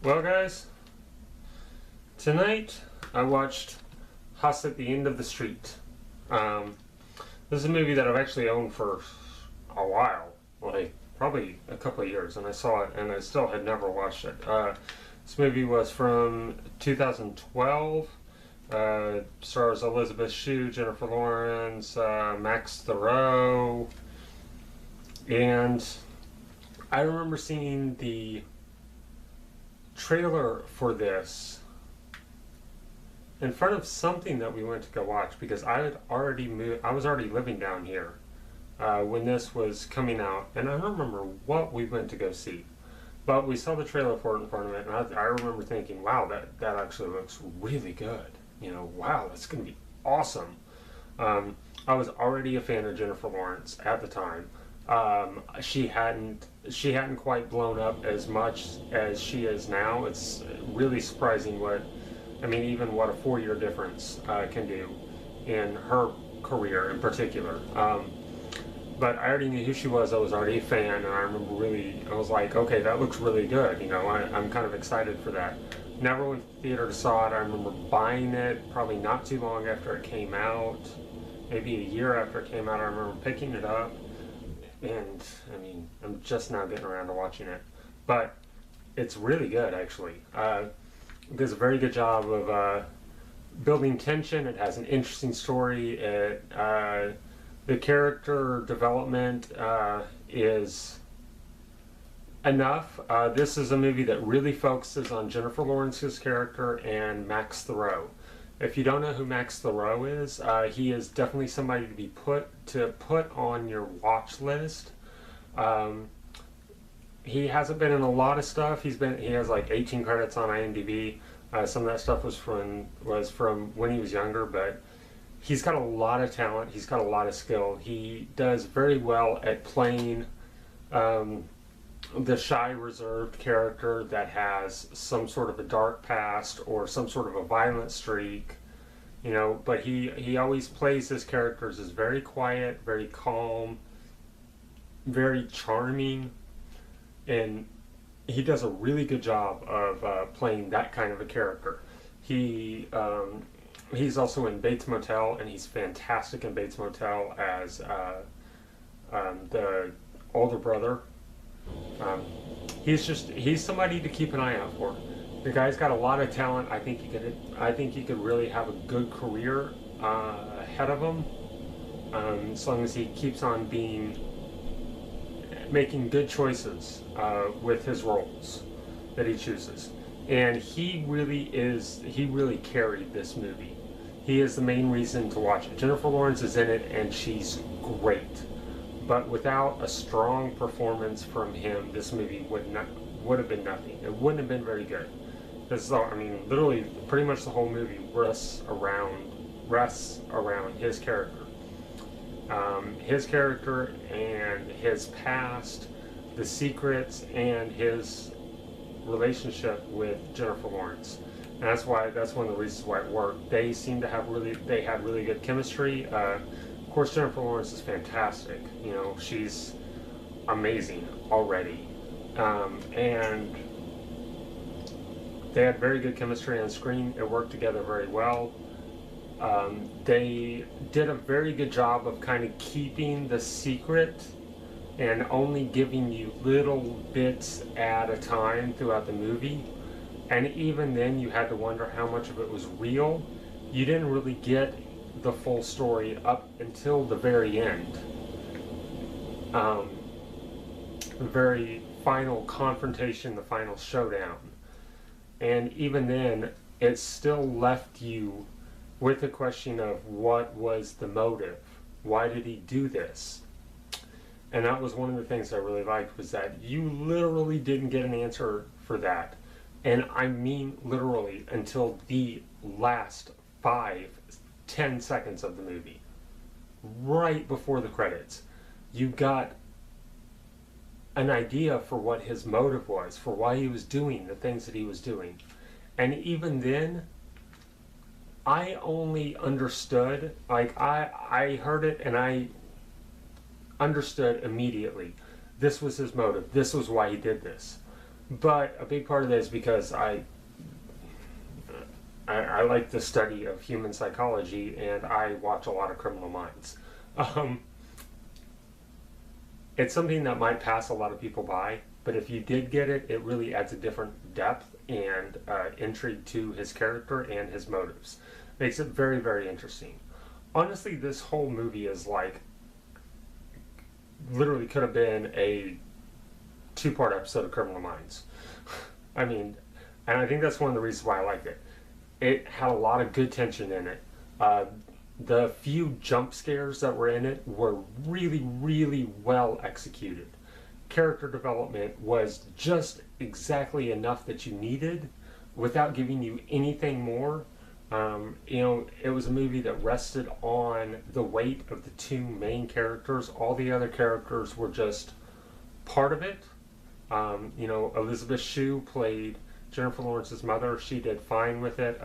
Well, guys, tonight I watched House at the End of the Street. This is a movie that I've actually owned for a while, like probably a couple of years, and I saw it and I still had never watched it. This movie was from 2012. Stars Elizabeth Shue, Jennifer Lawrence, Max Thoreau, and I remember seeing the trailer for this in front of something that we went to go watch because I had already moved. I was already living down here when this was coming out, and I don't remember what we went to go see, but we saw the trailer for it in front of it, and I remember thinking, wow, that actually looks really good. Wow, that's going to be awesome. I was already a fan of Jennifer Lawrence at the time. She hadn't quite blown up as much as she is now. It's really surprising even what a 4-year difference can do in her career in particular. But I already knew who she was. I was already a fan, and I remember I was like, okay, that looks really good. I'm kind of excited for that. Never went to the theater to saw it. I remember buying it probably not too long after it came out, maybe a year after it came out. I remember picking it up. And I'm just now getting around to watching it, but it's really good actually. It does a very good job of building tension. It has an interesting story. The character development is enough. This is a movie that really focuses on Jennifer Lawrence's character and Max Thoreau. If you don't know who Max Thoreau is, he is definitely somebody to put on your watch list. He hasn't been in a lot of stuff. He has like 18 credits on IMDb. Some of that stuff was from when he was younger, but he's got a lot of talent. He's got a lot of skill. He does very well at playing the shy, reserved character that has some sort of a dark past or some sort of a violent streak, but he always plays his characters as very quiet, very calm, very charming, and he does a really good job of playing that kind of a character. He's also in Bates Motel, and he's fantastic in Bates Motel as the older brother. He's somebody to keep an eye out for. The guy's got a lot of talent. I think he could really have a good career ahead of him, as long as he keeps on making good choices with his roles that he chooses. And he really carried this movie. He is the main reason to watch it. Jennifer Lawrence is in it, and she's great. But without a strong performance from him, this movie would have been nothing. It wouldn't have been very good. Literally, pretty much the whole movie rests around his character. His character and his past, the secrets, and his relationship with Jennifer Lawrence. And that's one of the reasons why it worked. They had really good chemistry. Of course, Jennifer Lawrence is fantastic. She's amazing already. And they had very good chemistry on screen. It worked together very well. They did a very good job of kind of keeping the secret and only giving you little bits at a time throughout the movie. And even then, you had to wonder how much of it was real. You didn't really get the full story up until the very end. The very final confrontation, the final showdown. And even then, it still left you with the question of what was the motive? Why did he do this? And that was one of the things I really liked, was that you literally didn't get an answer for that. And I mean literally until the last 5-10 seconds of the movie. Right before the credits. You got an idea for what his motive was, for why he was doing the things that he was doing. And even then, I only understood, I heard it and I understood immediately. This was his motive. This was why he did this. But a big part of that is because I like the study of human psychology, and I watch a lot of Criminal Minds. Um, it's something that might pass a lot of people by, but if you did get it, it really adds a different depth and intrigue to his character and his motives. Makes it very, very interesting. Honestly, this whole movie is like literally could have been a two-part episode of Criminal Minds. I mean, and I think that's one of the reasons why I liked it. It had a lot of good tension in it. The few jump scares that were in it were really, really well executed. Character development was just exactly enough that you needed without giving you anything more. It was a movie that rested on the weight of the two main characters. All the other characters were just part of it. Elizabeth Shue played Jennifer Lawrence's mother. She did fine with it.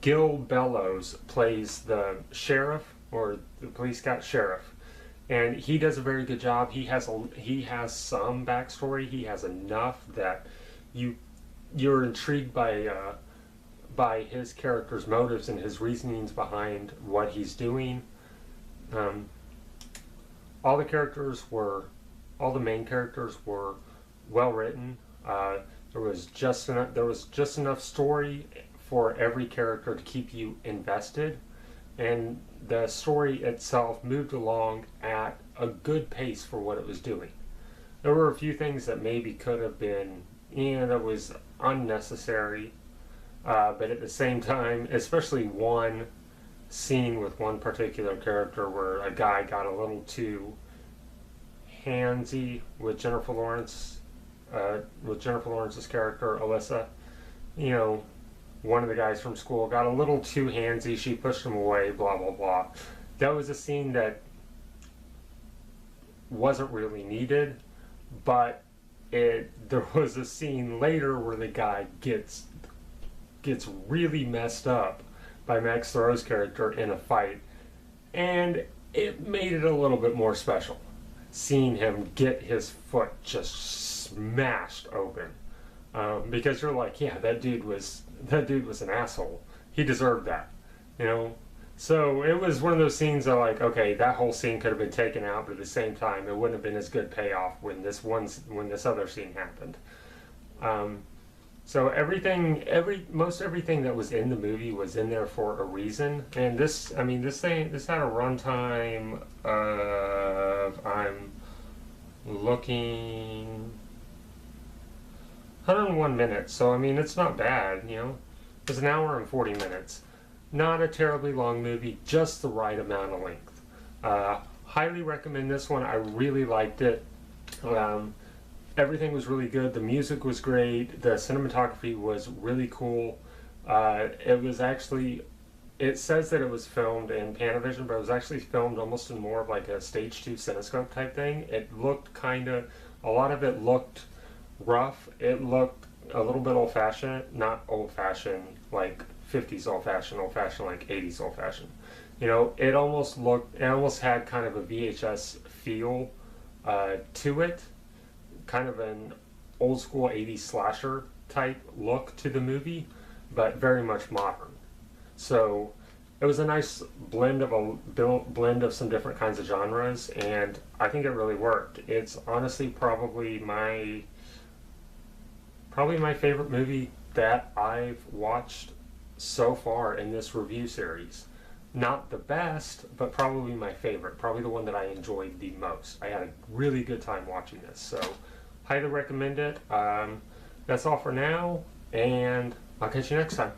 Gil Bellows plays the sheriff, or the police cat sheriff, and he does a very good job. He has some backstory. He has enough that you're intrigued by his character's motives and his reasonings behind what he's doing. All the main characters were well written. There was just enough story for every character to keep you invested, and the story itself moved along at a good pace for what it was doing. There were a few things that maybe could have been, that was unnecessary, but at the same time, especially one scene with one particular character where a guy got a little too handsy with Jennifer Lawrence's character, Alyssa. One of the guys from school got a little too handsy. She pushed him away, blah, blah, blah. That was a scene that wasn't really needed, but there was a scene later where the guy gets really messed up by Max Thoreau's character in a fight, and it made it a little bit more special, seeing him get his foot just smashed open, because you're like, yeah, that dude was an asshole. He deserved that, So it was one of those scenes that, like, okay, that whole scene could have been taken out, but at the same time, it wouldn't have been as good payoff when this other scene happened. So most everything that was in the movie was in there for a reason. And this had a runtime of, I'm looking, 101 minutes. So it's not bad. It's an hour and 40 minutes. Not a terribly long movie, just the right amount of length. Highly recommend this one. I really liked it. Everything was really good. The music was great. The cinematography was really cool. It says that it was filmed in Panavision, but it was actually filmed almost in more of like a stage 2 cinescope type thing. It looked a lot of it looked rough. It looked a little bit old-fashioned, not old-fashioned like 50s old-fashioned like 80s old-fashioned. It almost had kind of a VHS feel to it, kind of an old school 80s slasher type look to the movie, but very much modern. So it was a nice blend of some different kinds of genres, and I think it really worked. It's honestly probably my favorite movie that I've watched so far in this review series. Not the best, but probably my favorite. Probably the one that I enjoyed the most. I had a really good time watching this, so highly recommend it. That's all for now, and I'll catch you next time.